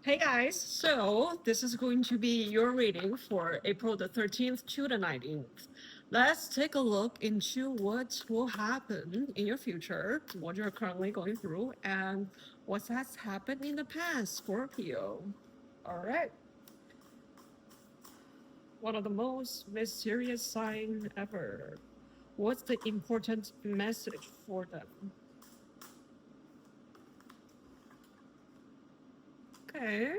Hey guys, so this is going to be your reading for April the 13th to the 19th. Let's take a look into what will happen in your future, what you're currently going through, and what has happened in the past, Scorpio. All right. One of the most mysterious sign ever. What's the important message for them? Okay.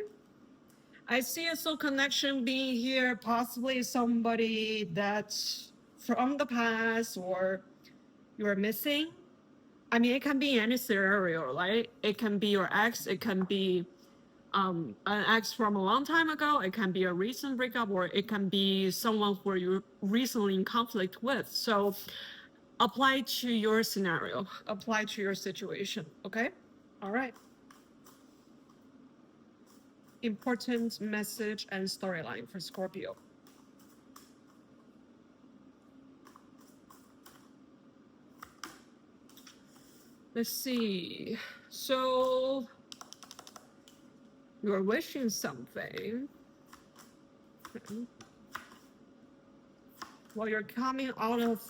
I see a soul connection being here, possibly somebody that's from the past or you're missing. I mean, it can be any scenario, right? It can be your ex, it can be an ex from a long time ago, it can be a recent breakup, or it can be someone who you're recently in conflict with. So apply to your scenario, apply to your situation, okay? All right. Important message and storyline for Scorpio. Let's see. So you're wishing something. Well, you're coming out of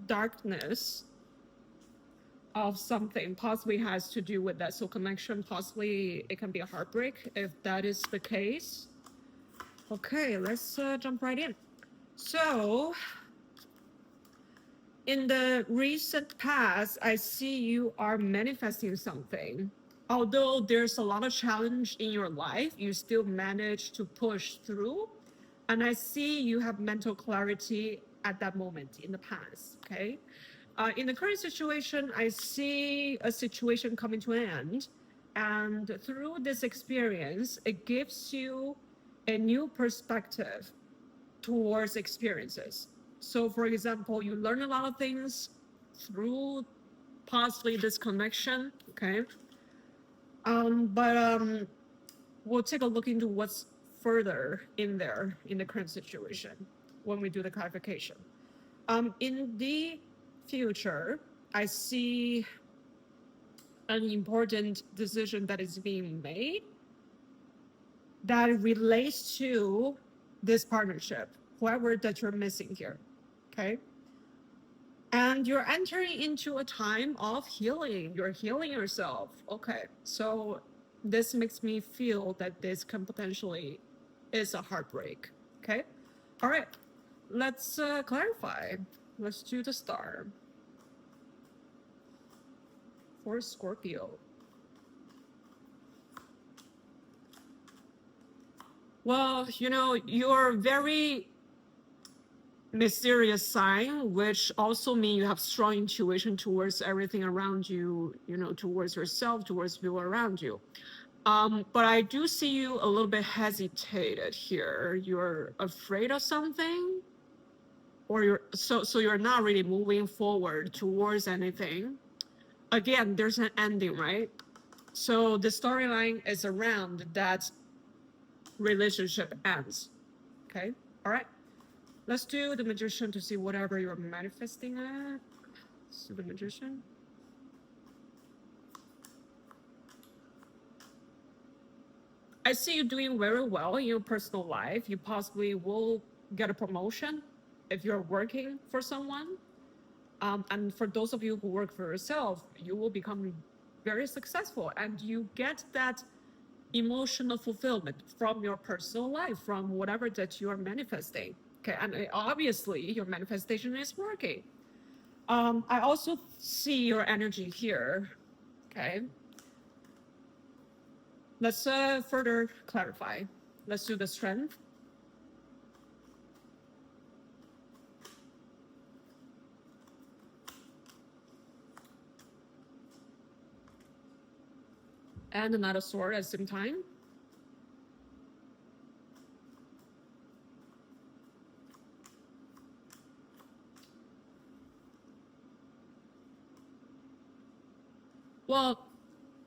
darkness of something, possibly has to do with that soul connection. Possibly it can be a heartbreak if that is the case. Okay, let's jump right in. So in the recent past, I see you are manifesting something. Although there's a lot of challenge in your life, you still manage to push through. And I see you have mental clarity at that moment in the past, okay? In the current situation, I see a situation coming to an end. And through this experience, it gives you a new perspective towards experiences. So, for example, you learn a lot of things through possibly this connection, okay? But we'll take a look into what's further in there in the current situation when we do the clarification. In the future, I see an important decision that is being made that relates to this partnership, whoever that you're missing here, okay? And you're entering into a time of healing. You're healing yourself. Okay, so this makes me feel that this can potentially is a heartbreak. Okay, all right, let's clarify. Let's do the star for Scorpio. Well, you know, you're very mysterious sign, which also means you have strong intuition towards everything around you, you know, towards yourself, towards people around you. But I do see you a little bit hesitated here. You're afraid of something, or so you're not really moving forward towards anything. Again, there's an ending, right? So the storyline is around that relationship ends. Okay, all right. Let's do the magician to see whatever you're manifesting at. Let's do the magician. I see you doing very well in your personal life. You possibly will get a promotion if you're working for someone. And for those of you who work for yourself, you will become very successful and you get that emotional fulfillment from your personal life, from whatever that you are manifesting. Okay, and obviously your manifestation is working. I also see your energy here. Okay. Let's further clarify. Let's do the strength. And another sword at the same time. Well,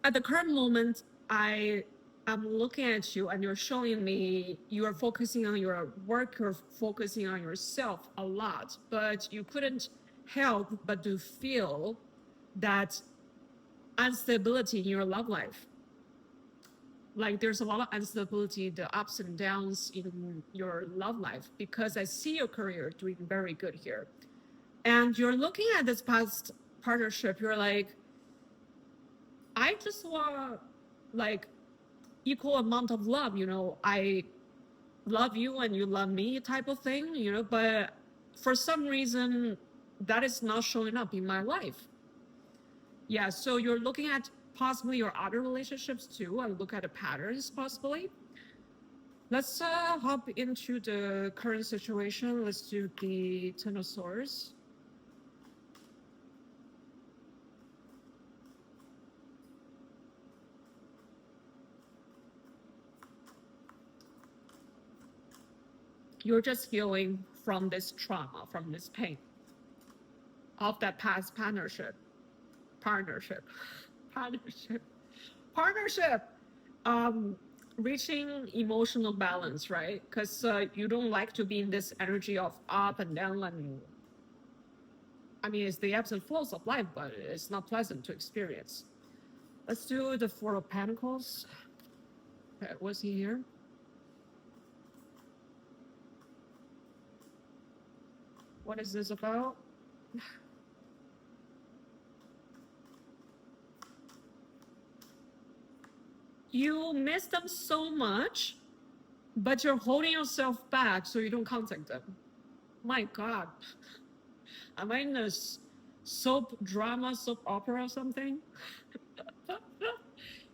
at the current moment, I am looking at you and you're showing me you are focusing on your work, you're focusing on yourself a lot, but you couldn't help but to feel that instability in your love life. like there's a lot of instability, the ups and downs in your love life, because I see your career doing very good here. And you're looking at this past partnership, you're like, I just want like equal amount of love, I love you and you love me type of thing, but for some reason that is not showing up in my life. Yeah, so you're looking at possibly your other relationships too and look at the patterns possibly. Let's hop into the current situation. Let's do the Ten of Swords. You're just healing from this trauma, from this pain of that past partnership. Partnership. Partnership. Partnership. Um, Reaching emotional balance, right? Because you don't like to be in this energy of up and down. And I mean, it's the ebbs and flows of life, but it's not pleasant to experience. Let's do the Four of Pentacles. Okay, was he here? What is this about? You miss them so much, but you're holding yourself back so you don't contact them. My God. Am I in a soap drama, soap opera or something?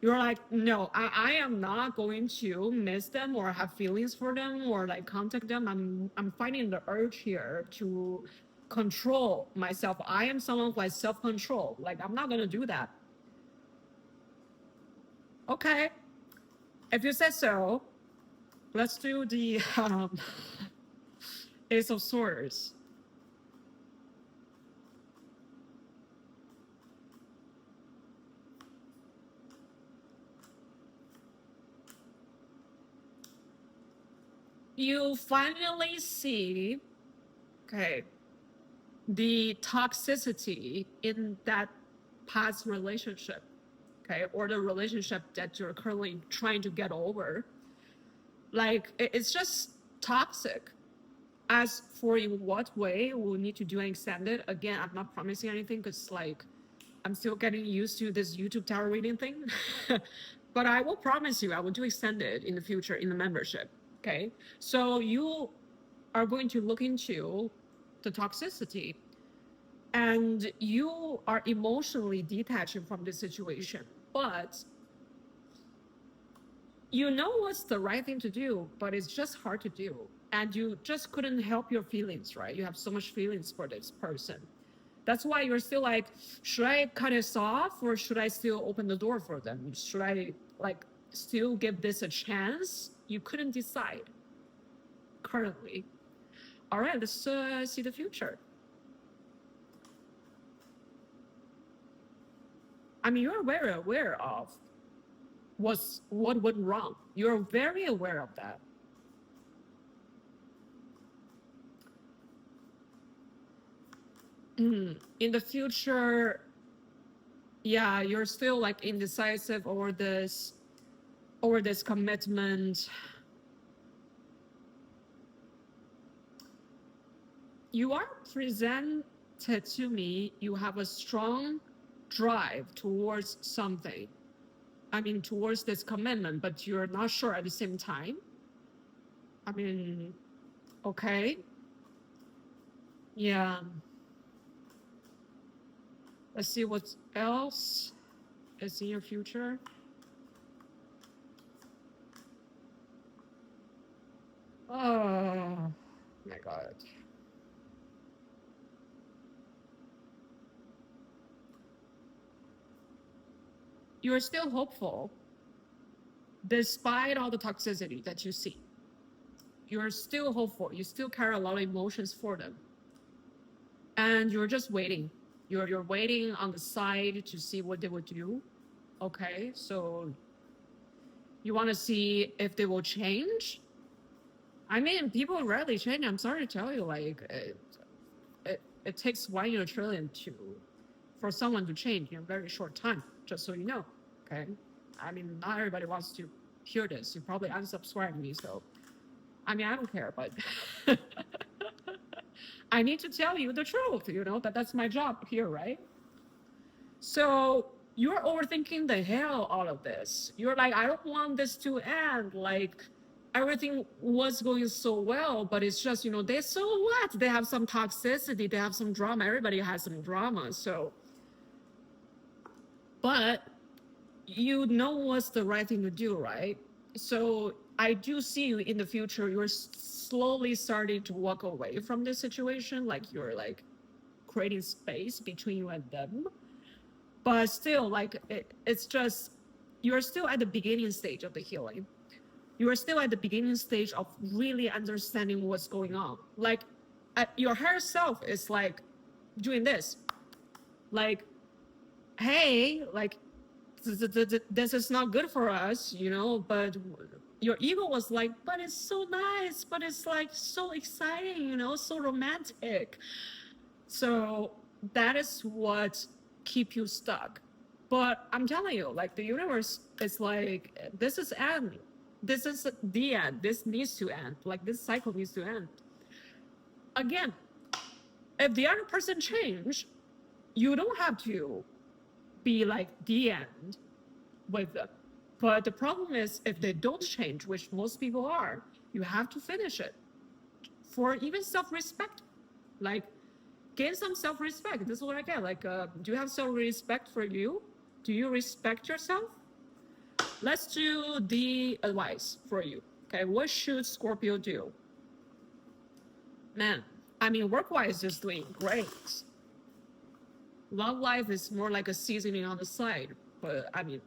You're like, no, I am not going to miss them or have feelings for them or like contact them. I'm finding the urge here to control myself. I am someone who has self-control. Like, I'm not gonna do that. Okay. If you said so, let's do the Ace of Swords. You finally see, okay, the toxicity in that past relationship, okay, or the relationship that you're currently trying to get over. Like, it's just toxic. As for in what way we'll need to do an extended, again, I'm not promising anything because like I'm still getting used to this YouTube tarot reading thing. But I will promise you I will do extended in the future in the membership. Okay, so you are going to look into the toxicity and you are emotionally detaching from the situation, but you know what's the right thing to do, but it's just hard to do. And you just couldn't help your feelings, right? You have so much feelings for this person. That's why you're still like, should I cut this off or should I still open the door for them? Should I like still give this a chance? You couldn't decide currently. All right, let's see the future. I mean, you're very aware of what went wrong. You're very aware of that. In the future, yeah, you're still like indecisive over this commitment. You are presented to me, you have a strong drive towards something. I mean, towards this commitment, but you're not sure at the same time. I mean, okay. Yeah. Let's see what else is in your future. Oh my God. You're still hopeful despite all the toxicity that you see. You're still hopeful. You still carry a lot of emotions for them. And you're just waiting. You're waiting on the side to see what they will do. Okay, so you want to see if they will change? I mean, people rarely change. I'm sorry to tell you, like it takes 1 in a trillion for someone to change in a very short time. Just so you know, okay? I mean, not everybody wants to hear this, you probably unsubscribe me. So, I mean, I don't care, but I need to tell you the truth, that's my job here, right? So you're overthinking the hell out of this. You're like, I don't want this to end. Like, everything was going so well, but it's just, they're so what? They have some toxicity, they have some drama. Everybody has some drama. So, but you know what's the right thing to do, right? So I do see you in the future. You're slowly starting to walk away from this situation. Like, you're like creating space between you and them. But still, like, it's just, you're still at the beginning stage of the healing. You are still at the beginning stage of really understanding what's going on. Like, your higher self is like doing this, like, hey, like, this is not good for us, but your ego was like, but it's so nice, but it's like so exciting, so romantic. So that is what keep you stuck. But I'm telling you, like, the universe is like, this is end. This is the end. This needs to end. Like, this cycle needs to end. Again, if the other person change, you don't have to be like the end with them. But the problem is, if they don't change, which most people are, you have to finish it for even self-respect. Like, gain some self-respect. This is what I get. Like, do you have self-respect for you? Do you respect yourself? Let's do the advice for you. Okay, what should Scorpio do? Man, I mean, work-wise is doing great. Love life is more like a seasoning on the side, but I mean,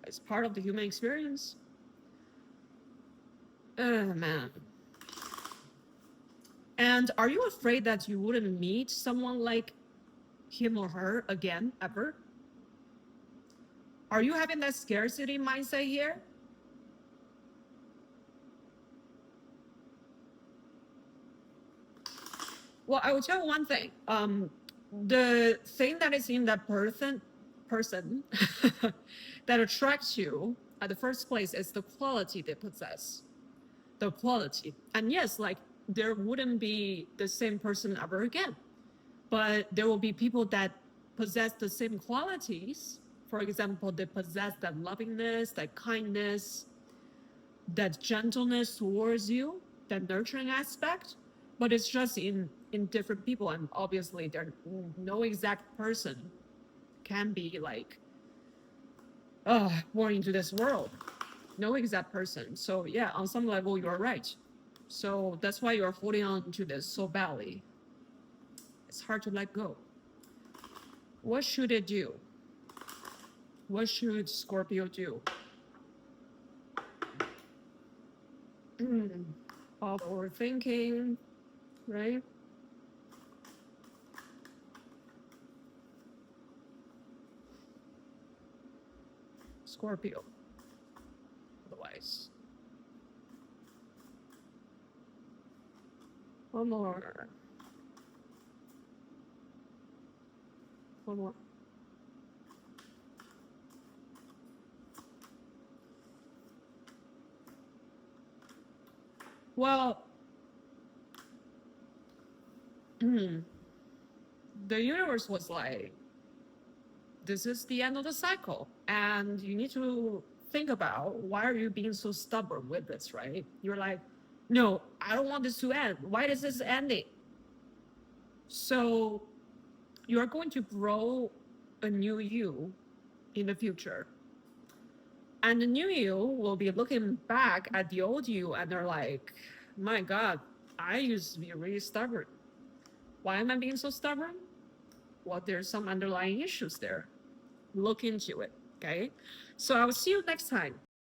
it's part of the human experience. Oh, man. And are you afraid that you wouldn't meet someone like him or her again, ever? Are you having that scarcity mindset here? Well, I will tell you one thing. The thing that is in that person that attracts you at the first place is the quality they possess. The quality. And yes, like, there wouldn't be the same person ever again, but there will be people that possess the same qualities. For example, they possess that lovingness, that kindness, that gentleness towards you, that nurturing aspect, but it's just in different people. And obviously, there no exact person can be like born into this world. No exact person. So yeah, on some level, you're right. So that's why you're holding on to this so badly. It's hard to let go. What should it do? What should Scorpio do? All overthinking, right? Scorpio. Otherwise. One more. One more. Well, the universe was like, this is the end of the cycle. And you need to think about, why are you being so stubborn with this, right? You're like, no, I don't want this to end. Why is this ending? So you're going to grow a new you in the future. And the new you will be looking back at the old you and they're like, my God, I used to be really stubborn. Why am I being so stubborn? Well, there's some underlying issues there. Look into it, okay? So I will see you next time.